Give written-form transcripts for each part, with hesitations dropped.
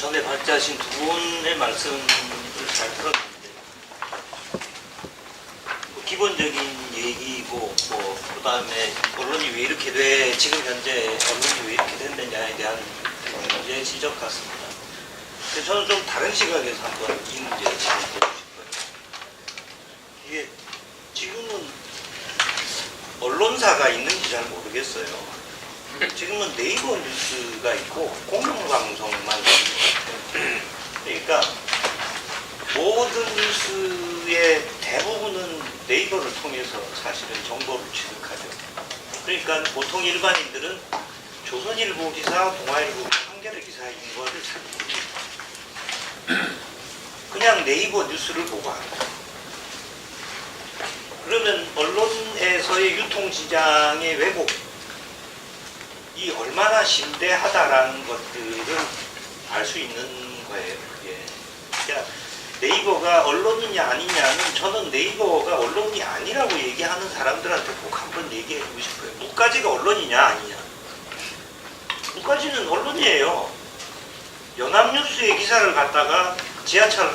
전에 발제하신 두 분의 말씀을 잘 들었는데 뭐 기본적인 얘기고 그다음에 언론이 왜 이렇게 돼 지금 현재 언론이 왜 이렇게 됐느냐에 대한 문제의 지적 같습니다. 근데 저는 좀 다른 시각에서 한번 이 문제를 지적해보고 싶어요. 이게 지금은 언론사가 있는지 잘 모르겠어요. 지금은 네이버 뉴스가 있고 공영방송만 있습니다. 그러니까 모든 뉴스의 대부분은 네이버를 통해서 사실은 정보를 취득하죠. 그러니까 보통 일반인들은 조선일보 기사, 동아일보 기사, 한겨레 기사인 거를 잘 모릅니다. 그냥 네이버 뉴스를 보고 합니다. 그러면 언론에서의 유통시장의 왜곡 이 얼마나 심대하다라는 것들을 알 수 있는 거예요. 예. 그러니까 네이버가 언론이냐 아니냐는 저는 네이버가 언론이 아니라고 얘기하는 사람들한테 꼭 한번 얘기해주고 싶어요. 무까지가 언론이냐 아니냐. 무까지는 언론이에요. 연합뉴스의 기사를 갖다가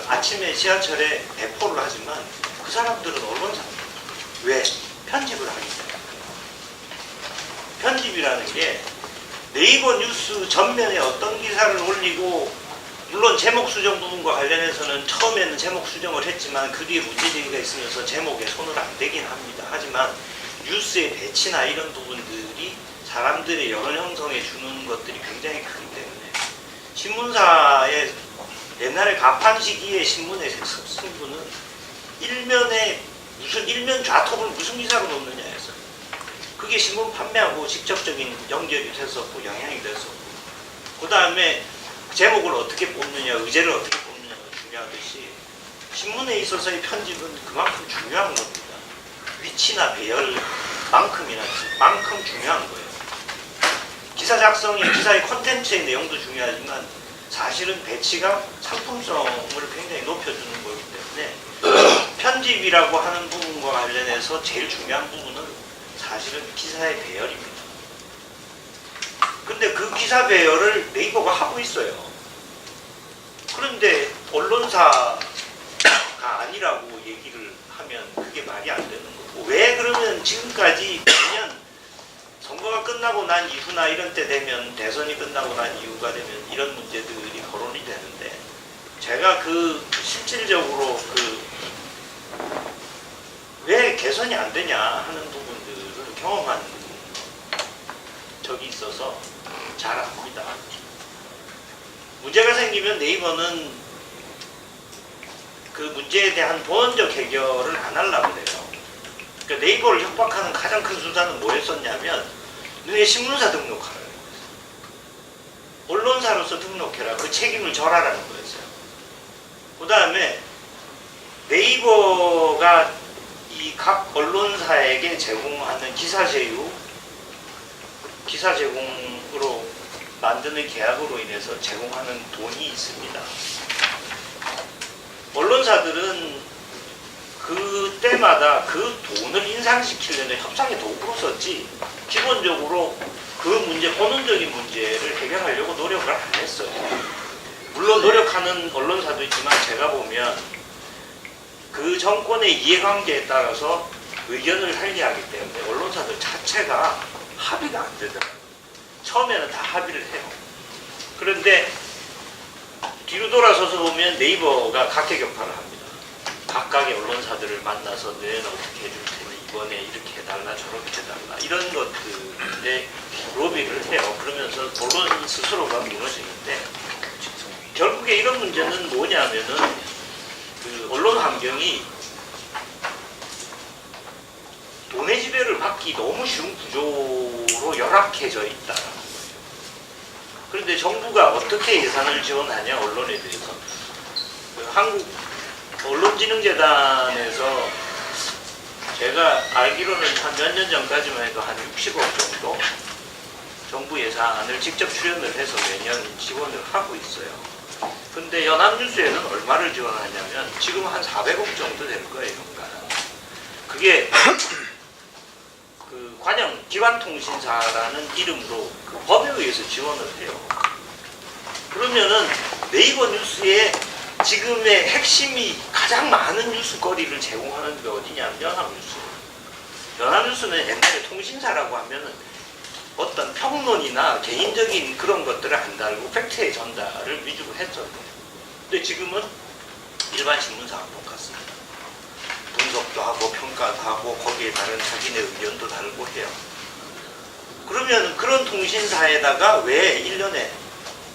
아침에 지하철에 배포를 하지만 그 사람들은 언론사입니다. 왜? 편집을 하기 때문에. 편집이라는 게 네이버 뉴스 전면에 어떤 기사를 올리고 물론 제목 수정 부분과 관련해서는 처음에는 제목 수정을 했지만 그 뒤에 문제제기가 있으면서 제목에 손을 안 대긴 합니다. 하지만 뉴스의 배치나 이런 부분들이 사람들의 여론 형성에 주는 것들이 굉장히 크기 때문에 신문사의 옛날에 가판 시기의 신문의 승부는 일면에 무슨 일면 좌톱을 무슨 기사로 놓느냐에서 그게 신문 판매하고 직접적인 연결이 됐었고 영향이 됐었고 그 다음에 제목을 어떻게 뽑느냐 의제를 어떻게 뽑느냐가 중요하듯이 신문에 있어서의 편집은 그만큼 중요한 겁니다. 위치나 배열만큼 중요한 거예요. 기사 작성이 기사의 콘텐츠의 내용도 중요하지만 사실은 배치가 상품성을 굉장히 높여주는 거기 때문에 편집이라고 하는 부분과 관련해서 제일 중요한 부분은 사실은 기사의 배열입니다. 근데 그 기사 배열을 네이버가 하고 있어요. 그런데 언론사가 아니라고 얘기를 하면 그게 말이 안 되는 거고 왜 그러면 지금까지 매년 선거가 끝나고 난 이후나 이런 때 되면 대선이 끝나고 난 이후가 되면 이런 문제들이 거론이 되는데 제가 실질적으로 왜 개선이 안 되냐 하는 부분들을 경험한 적이 있어서 잘 압니다. 문제가 생기면 네이버는 그 문제에 대한 본원적 해결을 안 하려고 그래요. 그러니까 네이버를 협박하는 가장 큰 수단은 뭐였었냐면 너네 신문사 등록하라는 거였어요. 언론사로서 등록해라. 그 책임을 져라라는 거였어요. 그 다음에 네이버가 이 각 언론사에게 제공하는 기사 제공으로 만드는 계약으로 인해서 제공하는 돈이 있습니다. 언론사들은 그때마다 그 돈을 인상시키려는 협상의 도구로 썼지 기본적으로 그 문제, 본원적인 문제를 해결하려고 노력을 안 했어요. 물론 노력하는 언론사도 있지만 제가 보면 그 정권의 이해관계에 따라서 의견을 달리하기 때문에 언론사들 자체가 합의가 안 되더라고요. 처음에는 다 합의를 해요. 그런데 뒤로 돌아서서 보면 네이버가 각계격파를 합니다. 각각의 언론사들을 만나서 너희는 어떻게 해줄 테니 이번에 이렇게 해달라 저렇게 해달라 이런 것들에 로비를 해요. 그러면서 언론 스스로가 무너지는데 결국에 이런 문제는 뭐냐면은 그 언론 환경이 돈의 지배를 받기 너무 쉬운 구조로 열악해져 있다라는 거예요. 그런데 정부가 어떻게 예산을 지원하냐 언론에 대해서 한국 언론진흥재단에서 제가 알기로는 한 몇 년 전까지만 해도 한 60억 정도 정부 예산을 직접 출연을 해서 매년 지원을 하고 있어요. 근데 연합뉴스에는 얼마를 지원하냐면 지금 한 400억 정도 될 거예요. 그게 그 관영 기관통신사라는 이름으로 그 법에 의해서 지원을 해요. 그러면은 네이버 뉴스에 지금의 핵심이 가장 많은 뉴스거리를 제공하는 게 어디냐면 연합뉴스예요. 연합뉴스는 옛날에 통신사라고 하면은 어떤 평론이나 개인적인 그런 것들을 안 달고 팩트의 전달을 위주로 했죠. 근데 지금은 일반 신문사와 똑같습니다. 분석도 하고 평가도 하고 거기에 다른 자기네 의견도 달고 해요. 그러면 그런 통신사에다가 왜 1년에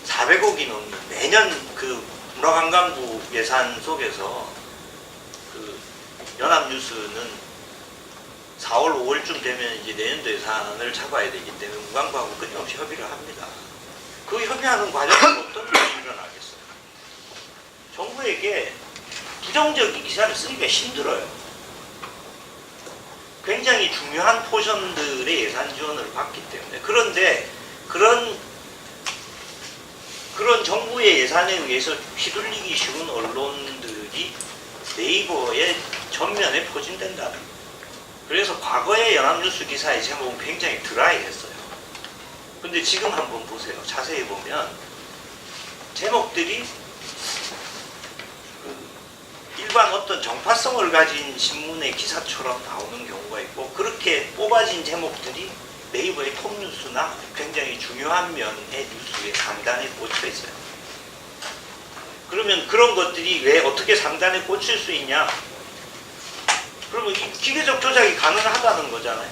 400억이 넘는 매년 그 문화관광부 예산 속에서 그 연합뉴스는 4월, 5월쯤 되면 이제 내년도 예산을 잡아야 되기 때문에 문광부하고 끊임없이 협의를 합니다. 그 협의하는 과정에서 어떤 일이 일어나겠어요? 정부에게 부정적인 기사를 쓰기가 힘들어요. 굉장히 중요한 포션들의 예산 지원을 받기 때문에. 그런데 그런 정부의 예산에 의해서 휘둘리기 쉬운 언론들이 네이버의 전면에 포진된다는 거예요. 그래서 과거의 연합뉴스 기사의 제목은 굉장히 드라이했어요. 근데 지금 한번 보세요. 자세히 보면 제목들이 일반 어떤 정파성을 가진 신문의 기사처럼 나오는 경우가 있고, 그렇게 뽑아진 제목들이 네이버의 톱뉴스나 굉장히 중요한 면의 뉴스의 상단에 꽂혀 있어요. 그러면 그런 것들이 왜 어떻게 상단에 꽂힐 수 있냐? 그러면 이 기계적 조작이 가능하다는 거잖아요.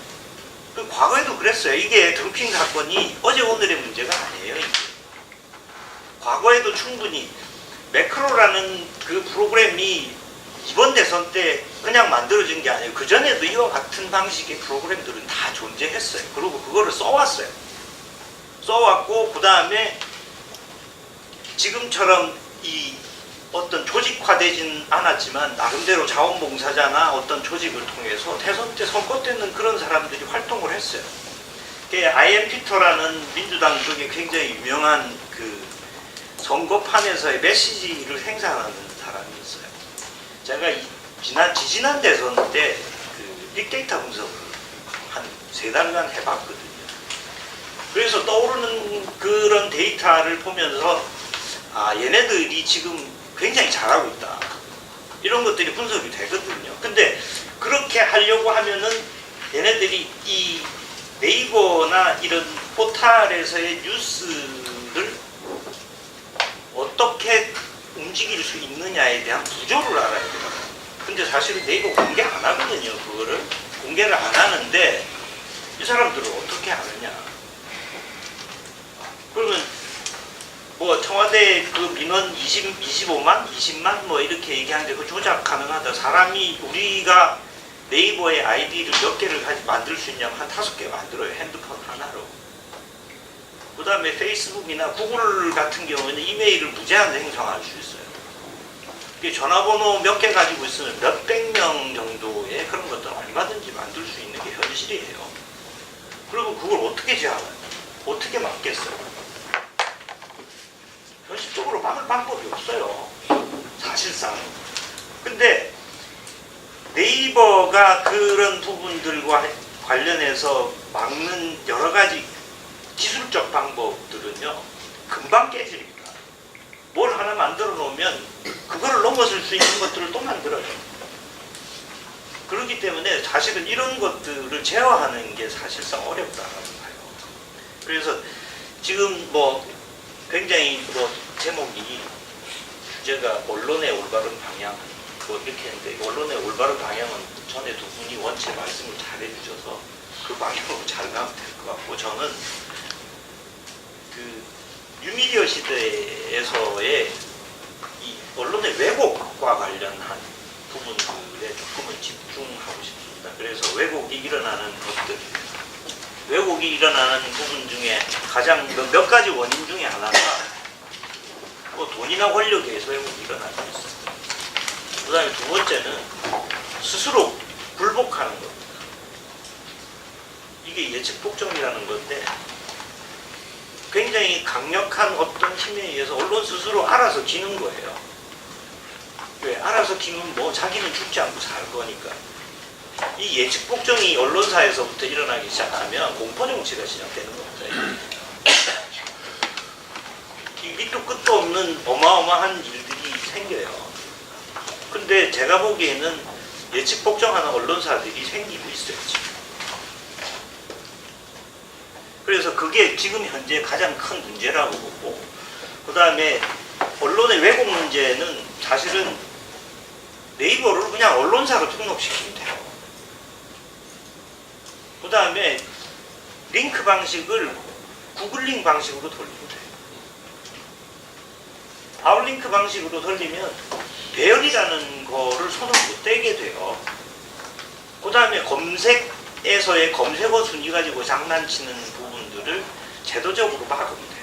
그 과거에도 그랬어요. 이게 드루킹 사건이 어제 오늘의 문제가 아니에요. 이게. 과거에도 충분히 매크로라는 그 프로그램이 이번 대선 때 그냥 만들어진 게 아니에요. 그전에도 이와 같은 방식의 프로그램들은 다 존재했어요. 그리고 그거를 써왔어요. 써왔고, 그 다음에 지금처럼 이 어떤 조직화되진 않았지만 나름대로 자원봉사자나 어떤 조직을 통해서 대선 때 선거되는 그런 사람들이 활동을 했어요. 아이엠 피터라는 민주당 쪽에 굉장히 유명한 그 선거판에서의 메시지를 생산하는 사람이 있어요. 제가 지지난 대선 때 그 빅데이터 분석을 한 3달간 해봤거든요. 그래서 떠오르는 그런 데이터를 보면서 얘네들이 지금 굉장히 잘하고 있다. 이런 것들이 분석이 되거든요. 근데 그렇게 하려고 하면은 얘네들이 이 네이버나 이런 포탈에서의 뉴스를 어떻게 움직일 수 있느냐에 대한 구조를 알아야 돼요. 근데 사실은 네이버 공개 안 하거든요. 그거를 공개를 안 하는데 이 사람들은 어떻게 아느냐? 그러면 뭐 청와대 그 민원 25만, 20만 뭐 이렇게 얘기하는데 그 조작 가능하다. 사람이 우리가 네이버의 아이디를 몇 개를 만들 수 있냐면 한 5개 만들어요. 핸드폰 하나로. 그 다음에 페이스북이나 구글 같은 경우에는 이메일을 무제한 행성할 수 있어요. 전화번호 몇 개 가지고 있으면 몇백 명 정도의 그런 것들을 얼마든지 만들 수 있는 게 현실이에요. 그리고 그걸 어떻게 제한하냐? 어떻게 막겠어요? 현실적으로 막을 방법이 없어요. 사실상. 근데 네이버가 그런 부분들과 관련해서 막는 여러 가지 기술적 방법들은요, 금방 깨집니다. 뭘 하나 만들어 놓으면 그거를 넘어설 수 있는 것들을 또 만들어요. 그렇기 때문에 사실은 이런 것들을 제어하는 게 사실상 어렵다라고 봐요. 그래서 지금 뭐 굉장히 뭐 제목이 주제가 언론의 올바른 방향 뭐 이렇게 했는데, 언론의 올바른 방향은 전에 두 분이 원체 말씀을 잘 해주셔서 그 방향으로 잘 가면 될 것 같고, 저는 그 뉴미디어 시대에서의 이 언론의 왜곡과 관련한 부분들에 조금은 집중하고 싶습니다. 그래서 왜곡이 일어나는 것들, 왜곡이 일어나는 부분 중에 가장 몇 가지 원인 중에 하나가 뭐 돈이나 권력에 의해서 왜곡이 일어나고 있습니다. 그 다음에 두 번째는 스스로 굴복하는 겁니다. 이게 예측 복종이라는 건데, 굉장히 강력한 어떤 힘에 의해서 언론 스스로 알아서 기는 거예요. 왜? 알아서 기면 뭐 자기는 죽지 않고 살 거니까. 이 예측 복종이 언론사에서부터 일어나기 시작하면 공포 정치가 시작되는 겁니다. 밑도 끝도 없는 어마어마한 일들이 생겨요. 근데 제가 보기에는 예측 복종하는 언론사들이 생기고 있어요, 지금. 그래서 그게 지금 현재 가장 큰 문제라고 보고, 그 다음에 언론의 왜곡 문제는 사실은 네이버를 그냥 언론사로 등록시키면 돼요. 그 다음에 링크 방식을 구글링 방식으로 돌리면 돼요. 아웃링크 방식으로 돌리면 배열이라는 거를 손을 못 대게 돼요. 그 다음에 검색에서의 검색어 순위 가지고 장난치는 부분들을 제도적으로 막으면 돼요.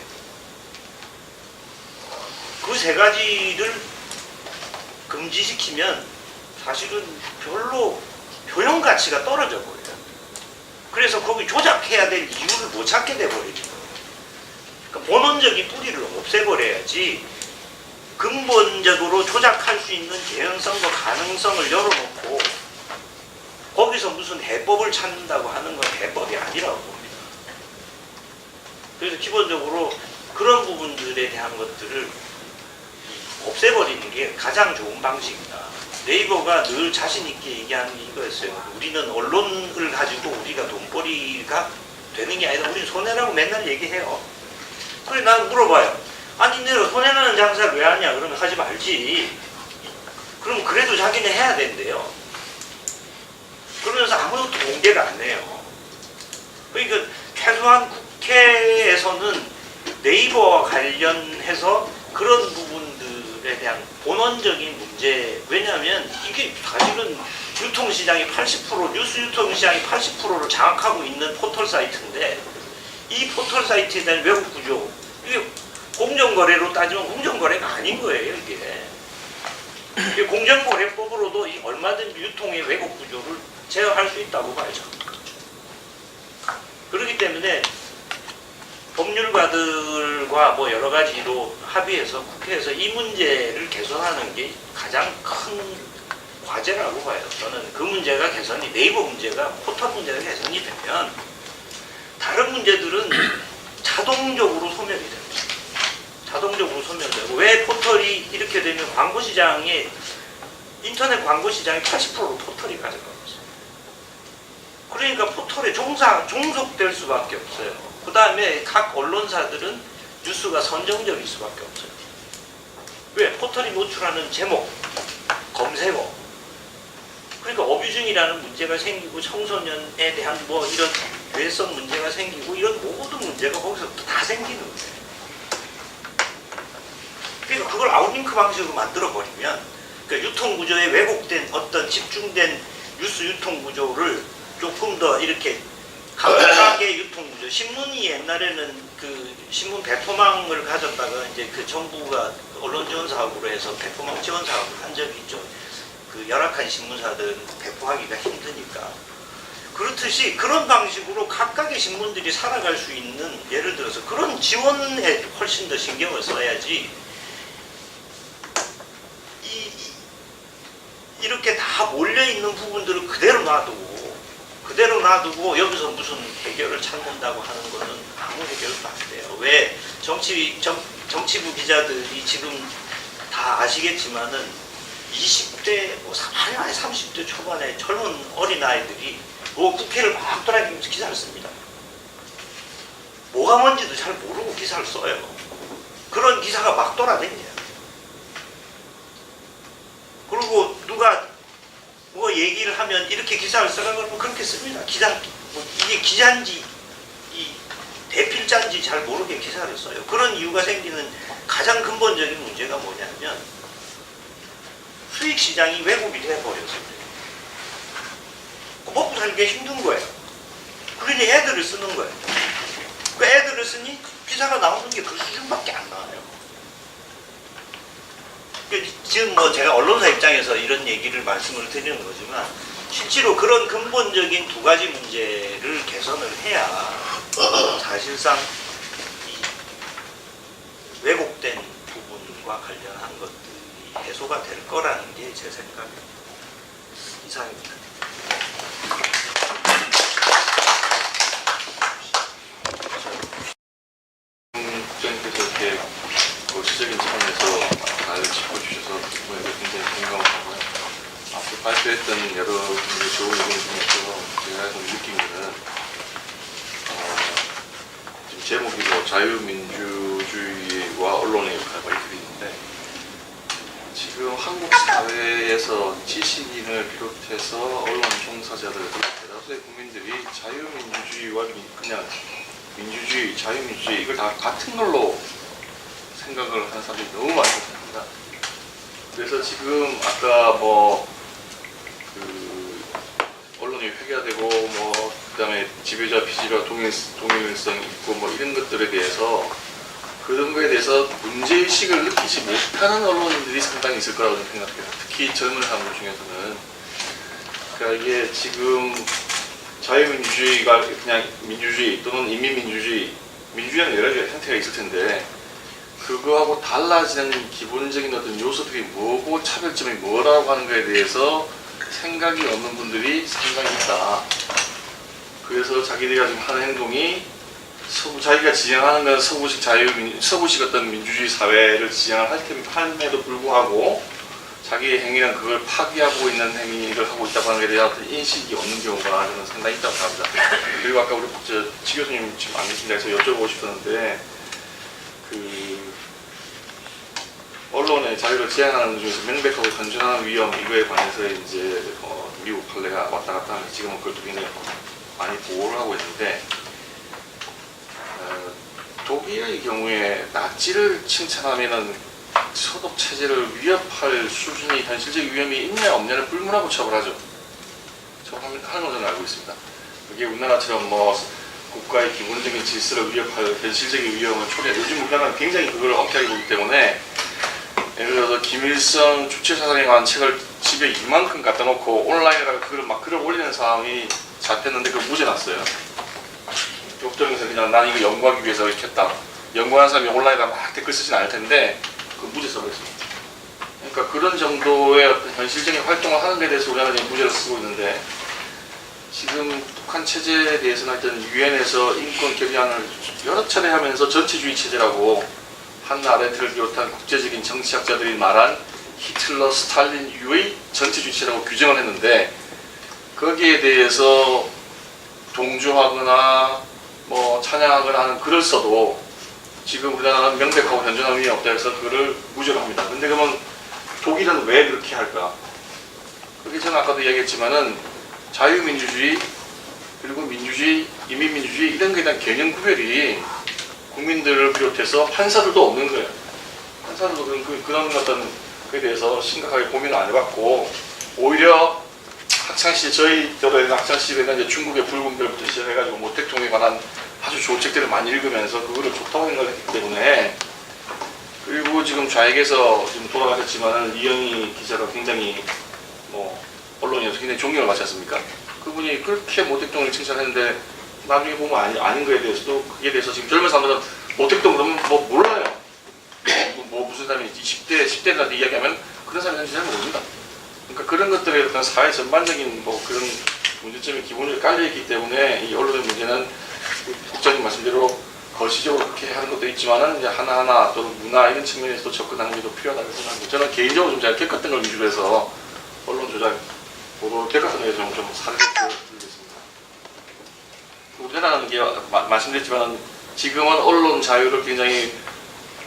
그 세 가지를 금지시키면 사실은 별로 효용 가치가 떨어져 버려요. 그래서 거기 조작해야 될 이유를 못 찾게 돼버리는 거예요. 그러니까 본원적인 뿌리를 없애버려야지 근본적으로 조작할 수 있는 개연성과 가능성을 열어놓고 거기서 무슨 해법을 찾는다고 하는 건 해법이 아니라고 봅니다. 그래서 기본적으로 그런 부분들에 대한 것들을 없애버리는 게 가장 좋은 방식이다. 네이버가 늘 자신있게 얘기하는 게 이거였어요. 우리는 언론을 가지고 우리가 돈벌이가 되는 게 아니라 우리는 손해라고 맨날 얘기해요. 그래 난 물어봐요. 아니 내가 손해나는 장사를 왜 하냐 그러면 하지 말지. 그럼 그래도 자기는 해야 된대요. 그러면서 아무것도 공개를 안 해요. 그러니까 최소한 국회에서는 네이버와 관련해서 그런 부분들에 대한 본원적인 문제, 왜냐하면 이게 사실은 유통시장이 80%, 뉴스 유통시장이 80%를 장악하고 있는 포털 사이트인데 이 포털 사이트에 대한 왜곡 구조, 이게 공정거래로 따지면 공정거래가 아닌 거예요, 이게. 공정거래법으로도 얼마든지 유통의 왜곡 구조를 제어할 수 있다고 봐야죠. 그렇기 때문에 법률가들과 뭐 여러 가지로 합의해서 국회에서 이 문제를 개선하는 게 가장 큰 과제라고 봐요. 저는 그 문제가 개선이, 네이버 문제가, 포털 문제가 개선이 되면 다른 문제들은 자동적으로 소멸이 됩니다. 자동적으로 소멸되고, 왜 포털이 이렇게 되면 광고 시장에, 인터넷 광고 시장의 80%를 포털이 가져가고 있어요. 그러니까 포털에 종속될 수밖에 없어요. 그 다음에 각 언론사들은 뉴스가 선정적일 수밖에 없어요. 왜? 포털이 노출하는 제목, 검색어. 그러니까 어뷰징이라는 문제가 생기고 청소년에 대한 뭐 이런 괴성 문제가 생기고 이런 모든 문제가 거기서부터 다 생기는 거예요. 그러니까 그걸 아웃링크 방식으로 만들어버리면 그러니까 유통구조에 왜곡된 어떤 집중된 뉴스 유통구조를 조금 더 이렇게 강력하게 유통구조. 신문이 옛날에는 그 신문 배포망을 가졌다가 이제 그 정부가 언론 지원 사업으로 해서 배포망 지원 사업을 한 적이 있죠. 그 열악한 신문사들은 배포하기가 힘드니까. 그렇듯이 그런 방식으로 각각의 신문들이 살아갈 수 있는, 예를 들어서 그런 지원에 훨씬 더 신경을 써야지 이렇게 다 몰려있는 부분들을 그대로 놔두고 여기서 무슨 해결을 찾는다고 하는 거는 아무 해결도 안 돼요. 왜? 정치부 기자들이 지금 다 아시겠지만은 20대, 아니 30대 초반의 젊은 어린아이들이 국회를 막 돌아다니면서 기사를 씁니다. 뭐가 뭔지도 잘 모르고 기사를 써요. 그런 기사가 막 돌아다녀요. 그리고 누가 뭐 얘기를 하면 이렇게 기사를 쓰라 그러면 그렇게 씁니다. 이게 기자인지 대필자인지 잘 모르게 기사를 써요. 그런 이유가 생기는 가장 근본적인 문제가 뭐냐면 수익시장이 왜곡이 돼버려서 그래요. 먹고 살기가 힘든 거예요. 그러니 애들을 쓰는 거예요. 그 애들을 쓰니 기사가 나오는 게 그 수준밖에 안 나와요. 지금 뭐 제가 언론사 입장에서 이런 얘기를 말씀을 드리는 거지만 실제로 그런 근본적인 두 가지 문제를 개선을 해야 사실상 이 왜곡된 부분과 관련한 것들이 해소가 될 거라는 게 제 생각입니다. 이상입니다. 국장님께서 이렇게 정치적인 차원에서 잘 짚어주셔서 그 부분에서 굉장히 공감하고요. 앞서 발표했던 여러 좋은 의견 중에서 제가 좀 느낀 거는 지금 제목이 뭐 자유민주주의와 언론의 역할 이렇게 있는데 지금 한국 사회에서 지식인을 비롯해서 언론 종사자들 대다수의 국민들이 자유민주주의와 그냥 민주주의, 자유민주주의 이걸 다 같은 걸로 생각을 하는 사람들이 너무 많다고 생각합니다. 그래서 지금 아까 언론이 회귀화되고 그다음에 지배자 피지배와 동일성 있고 이런 것들에 대해서 그런 거에 대해서 문제의식을 느끼지 못하는 언론인들이 상당히 있을 거라고 생각해요. 특히 젊은 사람들 중에서는. 그러니까 이게 지금 자유민주주의가 그냥 민주주의 또는 인민민주주의, 민주주의는 여러 가지 형태가 있을 텐데 그거하고 달라지는 기본적인 어떤 요소들이 뭐고 차별점이 뭐라고 하는 거에 대해서 생각이 없는 분들이 상당히 있다. 그래서 자기들이 지금 하는 행동이 자기가 지향하는 건 서구식 어떤 민주주의 사회를 지향을 함에도 불구하고 자기의 행위는 그걸 파기하고 있는 행위를 하고 있다고 하는 것에 대한 어떤 인식이 없는 경우가 저는 상당히 있다고 생각합니다. 그리고 아까 우리 지 교수님 지금 안 계신데 해서 여쭤보고 싶었는데 언론의 자유를 제한하는 중에서 명백하고 단순한 위험 이거에 관해서 이제 미국 판례가 왔다 갔다 하면서 지금은 그걸 굉장히 많이 보호를 하고 있는데 독일의 경우에 나치를 칭찬하면은 소독 체제를 위협할 수준의 현실적 위험이 있냐 없냐를 불문하고 처벌하죠. 처벌하는 걸로 저는 알고 있습니다. 그게 우리나라처럼 국가의 기본적인 질서를 위협할 현실적인 위험을 초래해. 요즘 우리나라는 굉장히 그걸 엄격하게 보기 때문에 예를 들어서 김일성 주체사상에 관한 책을 집에 이만큼 갖다 놓고 온라인에다가 그걸 막 글을 올리는 사람이 잡혔는데 그걸 무죄 났어요. 법정에서 그냥 난 이거 연구하기 위해서 이렇게 했다. 연구하는 사람이 온라인에다 막 댓글 쓰진 않을 텐데 그 무죄 써버렸습니다. 그러니까 그런 정도의 어떤 현실적인 활동을 하는 데 대해서 우리나라는 무죄를 쓰고 있는데 지금 북한 체제에 대해서는 하여튼 유엔에서 인권 결의안을 여러 차례 하면서 전체주의 체제라고 한나 아렌트를 비롯한 국제적인 정치학자들이 말한 히틀러, 스탈린 유의 전체주의 체제라고 규정을 했는데 거기에 대해서 동조하거나 찬양하거나 하는 글을 써도 지금 우리나라는 명백하고 현존한 의미가 없다 해서 그를 무죄로 합니다. 근데 그러면 독일은 왜 그렇게 할까? 그게 저는 아까도 이야기했지만은 자유민주주의 그리고 민주주의, 인민민주주의 이런 거에 대한 개념 구별이 국민들을 비롯해서 판사들도 없는 거예요. 판사들도 그런 어떤 거에 대해서 심각하게 고민을 안 해봤고 오히려 학창시절 저희들의 학창시절에는 이제 중국의 불공별부터 시작해가지고 모택동에 관한 아주 좋은 책들을 많이 읽으면서 그거를 좋다고 생각을 했기 때문에 그리고 지금 좌익에서 지금 돌아가셨지만 이영희 기자가 굉장히 언론에서 굉장히 존경을 받지 않습니까? 그분이 그렇게 모택동을 칭찬했는데 나중에 보면 아닌 거에 대해서도 그게 대해서 지금 젊은 사람들은 모택동 그러면 몰라요. 무슨 사람이 10대들한테 이야기하면 그런 사람이 사실 잘 모릅니다. 그러니까 그런 것들에 어떤 사회 전반적인 그런 문제점이 기본적으로 깔려있기 때문에 이 언론의 문제는 국장님 말씀대로 거시적으로 그렇게 하는 것도 있지만은 이제 하나하나 또는 문화 이런 측면에서도 접근하는 게 더 필요하다고 생각합니다. 저는 개인적으로 좀 잘 겪었던 걸 위주로 해서 언론 조작 보도를 겪었던 거에 좀 사례를 들겠습니다. 우리나라는 게 말씀드렸지만 지금은 언론 자유를 굉장히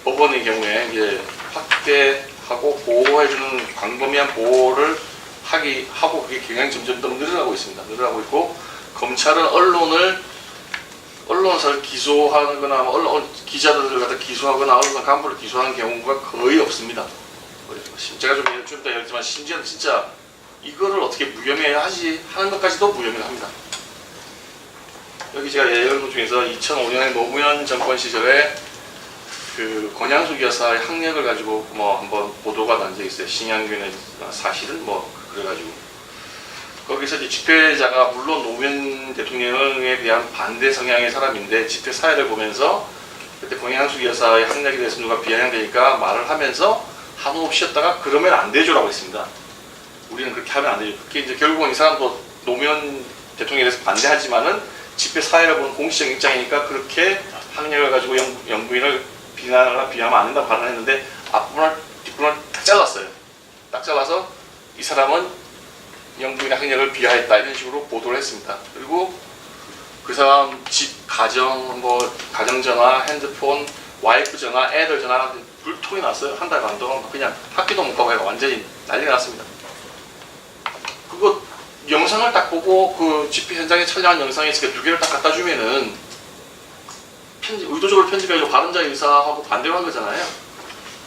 법원의 경우에 이제 확대하고 보호해주는 광범위한 보호를 하고 그게 굉장히 점점 더 늘어나고 있습니다. 늘어나고 있고 검찰은 언론사를 기소하거나 기자들을 갖다 기소하거나 언론사 간부를 기소하는 경우가 거의 없습니다. 제가 좀 이따 얘기했지만 심지어는 진짜 이거를 어떻게 무혐의하지 하는 것까지도 무혐의를 합니다. 여기 제가 예를 것 중에서 2005년에 노무현 정권 시절에 그 권양숙 여사의 학력을 가지고 한번 보도가 난 적이 있어요. 신양균의 사실은 그래가지고 거기서 이제 집회자가 물론 노무현 대통령에 대한 반대 성향의 사람인데 집회 사회를 보면서 그때 권양숙 여사의 학력에 대해서 누가 비아냥되니까 말을 하면서 한호 없이 했다가 그러면 안 되죠라고 했습니다. 우리는 그렇게 하면 안 되죠. 그게 이제 결국은 이 사람도 노무현 대통령에 대해서 반대하지만은 집회 사회를 보는 공식적 입장이니까 그렇게 학력을 가지고 영부인을 비하면 안 된다고 발언했는데 앞부분을 뒷부분을 딱 잘랐어요. 딱 잘라서 이 사람은 영부인의 학력을 비하했다 이런 식으로 보도를 했습니다. 그리고 그 사람 집, 가정, 뭐 가정전화, 핸드폰, 와이프 전화, 애들 전화 불통이 났어요. 한 달 반 동안 그냥 학교도 못 가고 완전히 난리가 났습니다. 그거 영상을 딱 보고 그 집회 현장에 촬영한 영상에 두 개를 딱 갖다 주면은 의도적으로 편집해서 바른자 의사하고 반대로 한 거잖아요.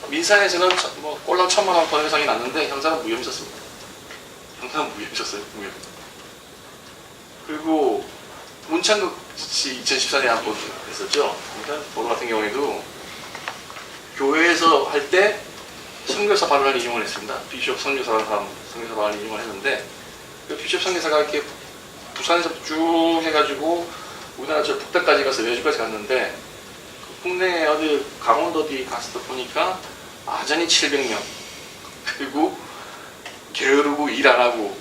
민사에서는 뭐 꼴랑 1,000만 원 더 이상이 났는데 형사는 무혐의셨습니다. 형사는 무혐의셨어요. 무혐의. 그리고 문창극 씨 2014년에 한 번 했었죠. 그러니까 보도 같은 경우에도 교회에서 할 때 선교사 발언을 인용을 했습니다. 비숍 선교사라는 사람 선교사 발언을 인용을 했는데 그 비숍 선교사가 이렇게 부산에서 쭉 해가지고 우리나라 저 북단까지 가서 외주까지 갔는데 그 국내 어디 강원도 어디 갔을 때 보니까 아전이 700명 그리고 게으르고 일 안 하고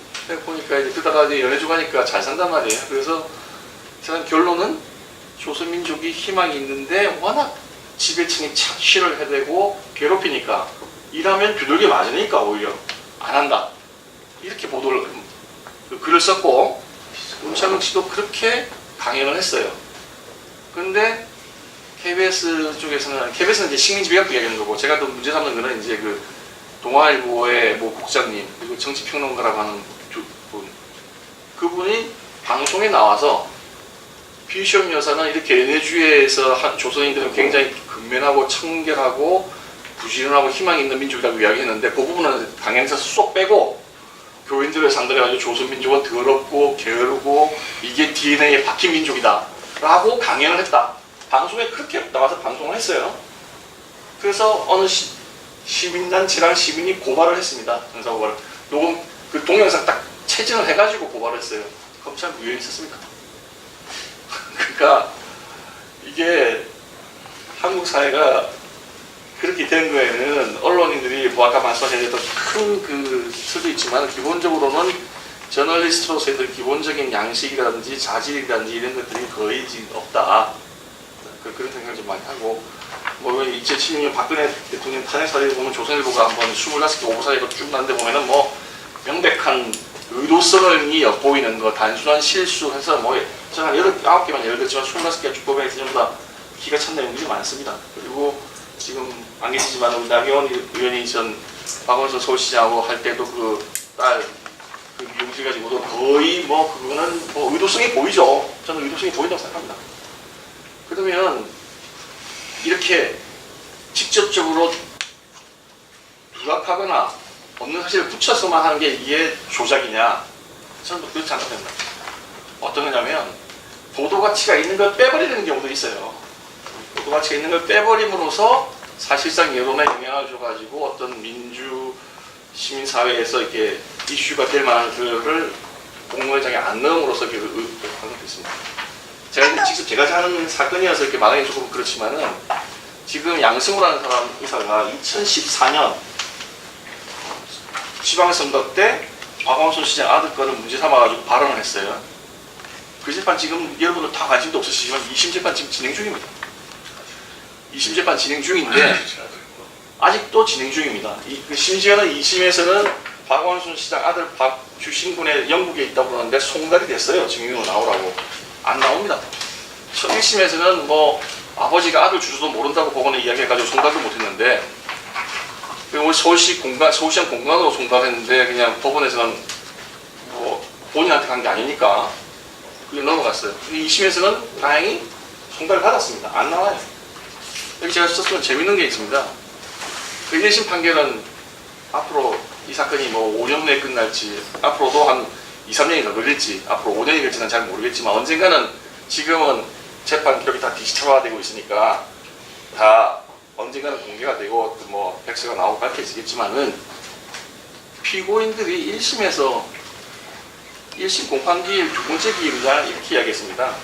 보니까 이제 그러다가 이제 연해주 가니까 잘 산단 말이에요. 그래서 저는 결론은 조선민족이 희망이 있는데 워낙 지배층이 착취를 해대고 괴롭히니까 일하면 두들겨 맞으니까 오히려 안 한다 이렇게 보도를 글을 썼고 문창극 씨도 그렇게 강연을 했어요. 그런데 KBS 쪽에서는 KBS는 이제 식민지배가 그 이야기하는 거고 제가 또 문제 삼는 거는 이제 그 동아일보의 모 국장님 그리고 정치평론가라고 하는 분 그분이 방송에 나와서 비숍 여사는 이렇게 연해주에서 조선인들은 굉장히 근면하고 청결하고 부지런하고 희망이 있는 민족이라고 이야기했는데 그 부분은 강연에서 쏙 빼고 교인들을 상대로 해가지고 조선민족은 더럽고 게으르고 이게 DNA에 박힌 민족이다 라고 강연을 했다. 방송에 그렇게 나와서 방송을 했어요. 그래서 어느 시민단체랑 시민이 고발을 했습니다. 형사고발을. 녹음 그 동영상 딱 채증을 해가지고 고발을 했어요. 검찰 무혐의 있었습니다. 그러니까 이게 한국 사회가 그렇게 된 거에는 언론인들이 뭐 아까 말씀하신 큰그 수도 있지만 기본적으로는 저널리스트로서의 기본적인 양식이라든지 자질이라든지 이런 것들이 거의 지금 없다. 그런 생각을 좀 많이 하고 뭐 2016년 박근혜 대통령 탄핵 사례를 보면 조선일보가 한번 25개 오보사례가 쭉 났는데 보면은 뭐 명백한 의도성을 엿보이는 거 단순한 실수해서 뭐 제가 한 9개만 예를 들지만 25개 쭉 보면 전부 다 기가 찬 내용들이 많습니다. 그리고 지금 안 계시지만 우리 나경원 의원이 전 박원순 서울시장하고 할 때도 그 딸 그 미용실 가지고도 거의 뭐 그거는 뭐 의도성이 보이죠. 저는 의도성이 보인다고 생각합니다. 그러면 이렇게 직접적으로 누락하거나 없는 사실을 붙여서만 하는 게 이게 조작이냐? 저는 그렇지 않다고 생각합니다. 어떤 거냐면 보도 가치가 있는 걸 빼버리는 경우도 있어요. 보도 가치가 있는 걸 빼버림으로써 사실상 여론에 영향을 줘가지고 어떤 민주 시민 사회에서 이렇게 이슈가 될 만한 글을 공론장에 안 넣음으로써 하는 것도 있습니다. 제가 직접 제가 하는 사건이어서 이렇게 말하기 조금 그렇지만은 지금 양승우라는 사람 의사가 2014년 지방선거 때 박원순 시장 아들 거를 문제 삼아가지고 발언을 했어요. 그 재판 지금 여러분들 다 관심도 없으시지만 2심 재판 지금 진행 중입니다. 2심 재판 진행 중인데 아직도 진행 중입니다. 심지어는 2심에서는 박원순 시장 아들 박주신 군의 영국에 있다고 그러는데 송달이 됐어요. 증인으로 나오라고. 안 나옵니다. 1심에서는 뭐 아버지가 아들 주소도 모른다고 법원에 이야기해가지고 송달도 못했는데 서울시장 공간으로 송달했는데 그냥 법원에서는 뭐 본인한테 간 게 아니니까 그게 넘어갔어요. 2심에서는 다행히 송달을 받았습니다. 안 나와요. 여기 제가 썼으면 재밌는 게 있습니다. 그 1심 판결은 앞으로 이 사건이 뭐 5년 내에 끝날지 앞으로도 한 2, 3년이 더 걸릴지 앞으로 5년이 걸지는 잘 모르겠지만 언젠가는 지금은 재판 기록이 다 디지털화되고 있으니까 다 언젠가는 공개가 되고 뭐 백서가 나오고 밝혀지겠지만은 피고인들이 1심에서 1심 공판기일 두 번째 기일날 이렇게 이야기했습니다.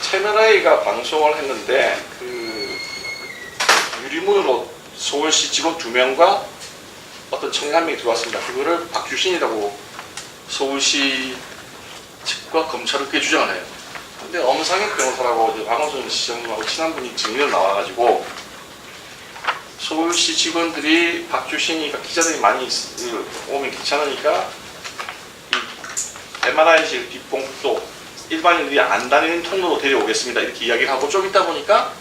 채널A가 방송을 했는데 그 유리문으로 서울시 직원 2명과 어떤 청년 1명이 들어왔습니다. 그거를 박주신이라고 서울시 측과 검찰을 그렇게 주장을 해요. 근데 엄상혁 변호사라고 박원순 시장님하고 친한 분이 증인으로 나와가지고 서울시 직원들이 박주신이 기자들이 많이 오면 귀찮으니까 MRI실 뒷봉도 일반인들이 안 다니는 통로로 데려오겠습니다. 이렇게 이야기를 하고 좀 있다 보니까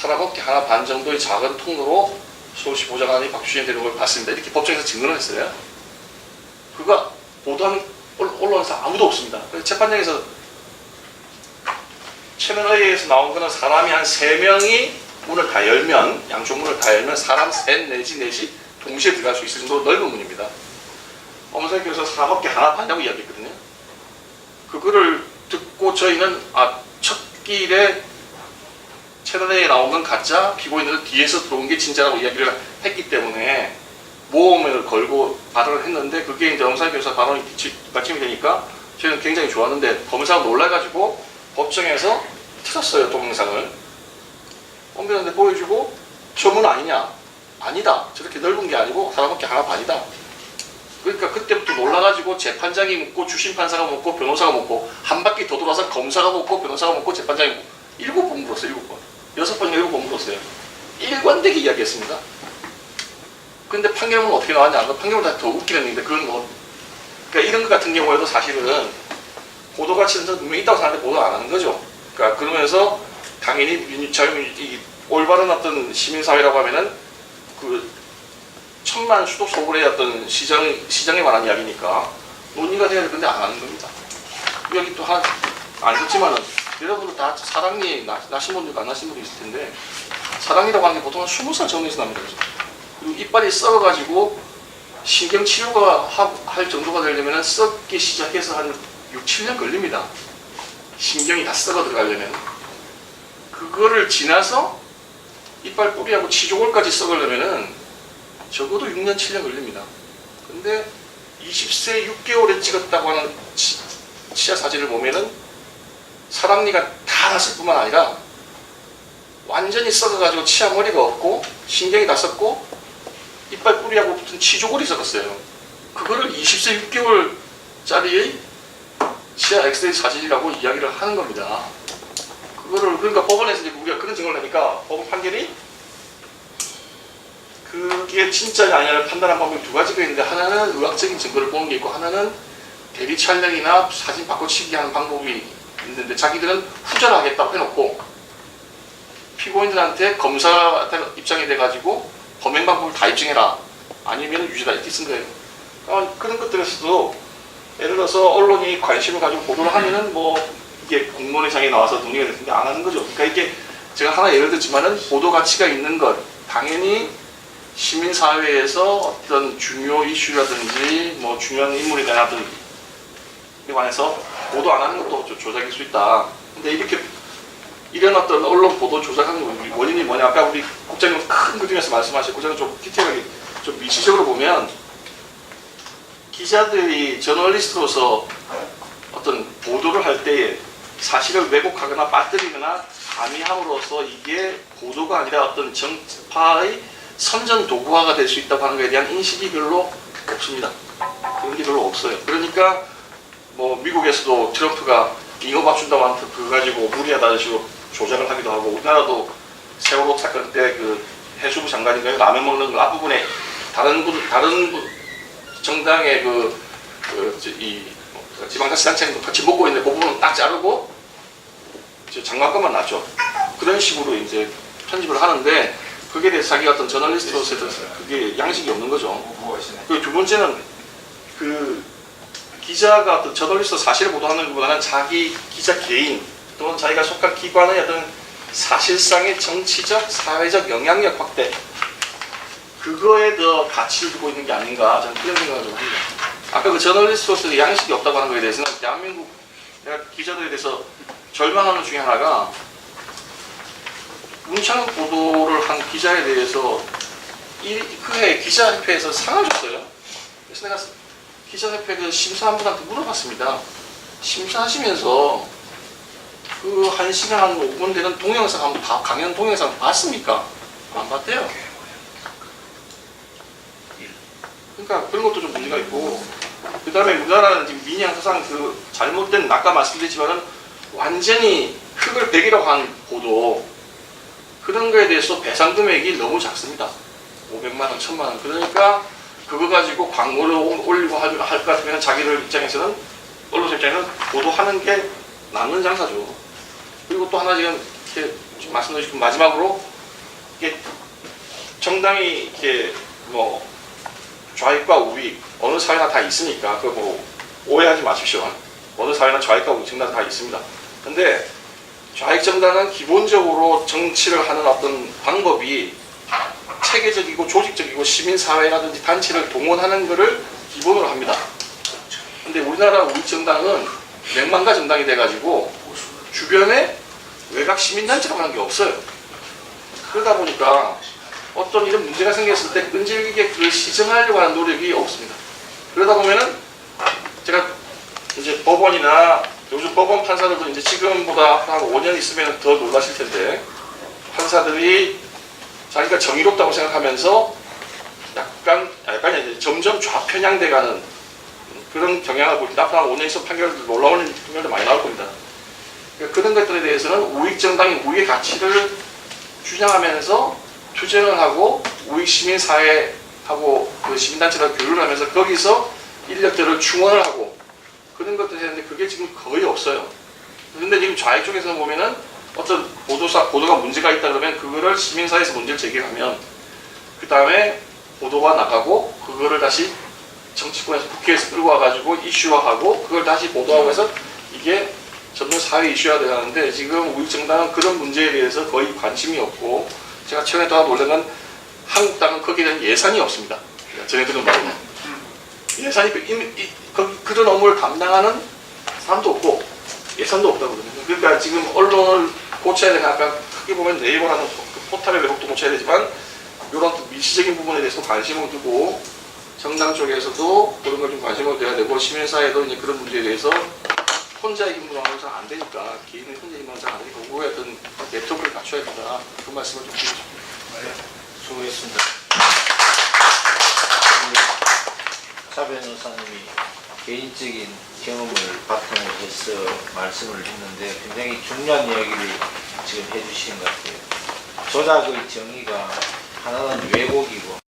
사람업계 하나 반 정도의 작은 통로로 서울시 보좌관이 박주신 데려온 걸 봤습니다. 이렇게 법정에서 증언을 했어요. 그거 보도한 언론사 아무도 없습니다. 그래서 재판장에서 채널A에서 나온 거는 사람이 한 3명이 문을 다 열면, 양쪽 문을 다 열면 사람 3 내지 4시 동시에 들어갈 수 있을 정도로 넓은 문입니다. 엄선교에서 사람업계 하나 반다고 이야기했거든요. 그거를 듣고 저희는 첫 길에 채널A에 나온 건 가짜, 피고인들은 뒤에서 들어온 게 진짜라고 이야기를 했기 때문에 모험을 걸고 발언을 했는데 그게 이제 엄선교사 발언이 뒷받침이 되니까 저희는 굉장히 좋았는데 검사가 놀라가지고 법정에서 틀었어요, 동영상을. 엄변한테 보여주고 저 문 아니냐? 아니다. 저렇게 넓은 게 아니고 사람밖에 하나 반이다. 그러니까 그때부터 놀라가지고 재판장이 묻고 주심판사가 묻고 변호사가 묻고 한 바퀴 더 돌아서 검사가 묻고 변호사가 묻고 재판장이 묻고 7번 물었어요. 7번. 6번인가 7번 물었어요. 일관되게 이야기했습니다. 근데 판결문은 어떻게 나왔냐? 판결문 다 더 웃기는 얘기인데 그건 뭐 그러니까 이런 것 같은 경우에도 사실은 보도 가치는 분명히 있다고 생각하는데 보도 안 하는 거죠. 그러니까 그러면서 당연히 이 올바른 어떤 시민사회라고 하면은 그 천만 수도 서울의 어떤 시장에 관한 이야기니까 논의가 돼야 되는데 안 하는 겁니다. 여기 또 안 썼지만은 여러분들 다 사랑니 나신 분들 안 나신 분도 있을 텐데 사랑니라고 하는 게 보통 한 20살 전후에서 납니다. 그리고 이빨이 썩어가지고 신경치료가 할 정도가 되려면 썩기 시작해서 한 6, 7년 걸립니다. 신경이 다 썩어 들어가려면. 그거를 지나서 이빨 뿌리하고 치조골까지 썩으려면은 적어도 6년, 7년 걸립니다. 근데 20세 6개월에 찍었다고 하는 치아 사진을 보면은 사랑니가 다 났을 뿐만 아니라 완전히 썩어가지고 치아 머리가 없고 신경이 다 썩고 이빨 뿌리하고 붙은 치조골이 썩었어요. 그거를 20세 6개월짜리의 치아 엑스레이 사진이라고 이야기를 하는 겁니다. 그거를 그러니까 법원에서 이제 우리가 그런 증언을 하니까 법원 판결이 그게 진짜냐 아니냐를 판단한 방법이 두 가지가 있는데 하나는 의학적인 증거를 보는 게 있고 하나는 대리 촬영이나 사진 바꿔치기 하는 방법이 있는데 자기들은 후자를 하겠다고 해놓고 피고인들한테 검사 입장이 돼가지고 범행 방법을 다 입증해라 아니면 유죄다 이렇게 쓴 거예요. 그런 것들에서도 예를 들어서 언론이 관심을 가지고 보도를 하면은 뭐 이게 공론회장에 나와서 논의가 될 텐데 안 하는 거죠. 그러니까 이게 제가 하나 예를 들지만은 보도 가치가 있는 것 당연히 시민사회에서 어떤 중요 이슈라든지 뭐 중요한 인물에 대한 어떤 에 관해서 보도 안 하는 것도 조작일 수 있다. 근데 이렇게 이런 어떤 언론 보도 조작하는 원인이 뭐냐? 아까 우리 국장님 큰 그림에서 말씀하신 국장님 좀 디테일하게 좀 미시적으로 보면 기자들이 저널리스트로서 어떤 보도를 할 때 사실을 왜곡하거나 빠뜨리거나 가미함으로써 이게 보도가 아니라 어떤 정파의 선전 도구화가 될 수 있다고 하는 것에 대한 인식이 별로 없습니다. 그런 게 별로 없어요. 그러니까 뭐 미국에서도 트럼프가 잉어밥 준다고 하는 그거 가지고 무리하다는 식으로 조작을 하기도 하고 우리나라도 세월호 사건 때 그 해수부 장관인가요? 라면 먹는 거 앞부분에 다른 정당의 지방자치단체도 같이 먹고 있는데 그 부분은 딱 자르고 장관권만 놨죠. 그런 식으로 이제 편집을 하는데 그게 대해서 자기가 어떤 저널리스트로서 그게 양식이 없는 거죠. 그리고 두 번째는 그 기자가 어떤 저널리스트 사실을 보도하는 것보다는 자기 기자 개인 또는 자기가 속한 기관의 어떤 사실상의 정치적, 사회적 영향력 확대 그거에 더 가치를 두고 있는 게 아닌가 저는 그런 생각을 좀 합니다. 아까 그 저널리스트로서 양식이 없다고 하는 거에 대해서는 대한민국 내가 기자들에 대해서 절망하는 중에 하나가 문창 보도를 한 기자에 대해서 그해 기자협회에서 상을 줬어요. 그래서 내가 기자협회 그 심사한 분한테 물어봤습니다. 심사하시면서 그 1시간 한 5분 되는 동영상 한번 강연 동영상 봤습니까? 안 봤대요. 그러니까 그런 것도 좀 문제가 있고 그 다음에 우리나라는 지금 민양사상 그 잘못된 아까 말씀드렸지만은 완전히 흑을 백이라고 하는 보도 그런 거에 대해서 배상 금액이 너무 작습니다. 500만 원, 1000만 원. 그러니까 그거 가지고 광고를 올리고 할 것 같으면 자기들 입장에서는, 언론사 입장에서는 보도하는 게 남는 장사죠. 그리고 또 하나 지금 이렇게 말씀드리신 마지막으로 이게 정당이 이렇게 뭐 좌익과 우익 어느 사회나 다 있으니까 그거 뭐 오해하지 마십시오. 어느 사회나 좌익과 우익 정당 다 있습니다. 근데 좌익 정당은 기본적으로 정치를 하는 어떤 방법이 체계적이고 조직적이고 시민사회라든지 단체를 동원하는 것을 기본으로 합니다. 근데 우리나라 우익 정당은 맥망가 정당이 돼가지고 주변에 외곽 시민단체라고 하는 게 없어요. 그러다 보니까 어떤 이런 문제가 생겼을 때 끈질기게 그걸 시정하려고 하는 노력이 없습니다. 그러다 보면은 제가 이제 법원이나 요즘 법원 판사들도 이제 지금보다 한 5년 있으면 더 놀라실 텐데 판사들이 자기가 정의롭다고 생각하면서 약간 이제 점점 좌편향돼가는 그런 경향을 보입니다. 앞으로 한 5년 있으면 판결들 놀라운 판결도 많이 나올 겁니다. 그러니까 그런 것들에 대해서는 우익 정당이 우익의 가치를 주장하면서 투쟁을 하고 우익 시민사회하고 그 시민단체랑 교류를 하면서 거기서 인력들을 충원을 하고 그런 것들이 했는데 그게 지금 거의 없어요. 그런데 지금 좌익 쪽에서 보면은 어떤 보도가 문제가 있다 그러면 그거를 시민사회에서 문제를 제기하면 그 다음에 보도가 나가고 그거를 다시 정치권에서 국회에서 끌고 와가지고 이슈화하고 그걸 다시 보도하고 해서 이게 점점 사회 이슈화 되는데 지금 우익 정당은 그런 문제에 대해서 거의 관심이 없고 제가 최근에 또 놀란 건 한국당은 거기에 대한 예산이 없습니다. 전에 들은 바로는 예산이 그런 업무를 담당하는 사람도 없고 예산도 없다거든요. 그러니까 지금 언론을 고쳐야 되나 아까 크게 보면 네이버라는 포털의 왜곡도 고쳐야 되지만 이런 미시적인 부분에 대해서 관심을 두고 정당 쪽에서도 그런 걸 좀 관심을 둬야 되고 시민사회도 이제 그런 문제에 대해서 혼자의 힘으로 하면 잘 안 되니까 개인의 혼자의 힘으로 잘 안 되니까 그거에 어떤 네트워크를 갖춰야 된다. 그 말씀을 좀 드리고 싶습니다. 네, 수고했습니다. 차 변호사님이 개인적인 경험을 바탕으로 해서 말씀을 했는데 굉장히 중요한 이야기를 지금 해주시는 것 같아요. 조작의 정의가 하나는 왜곡이고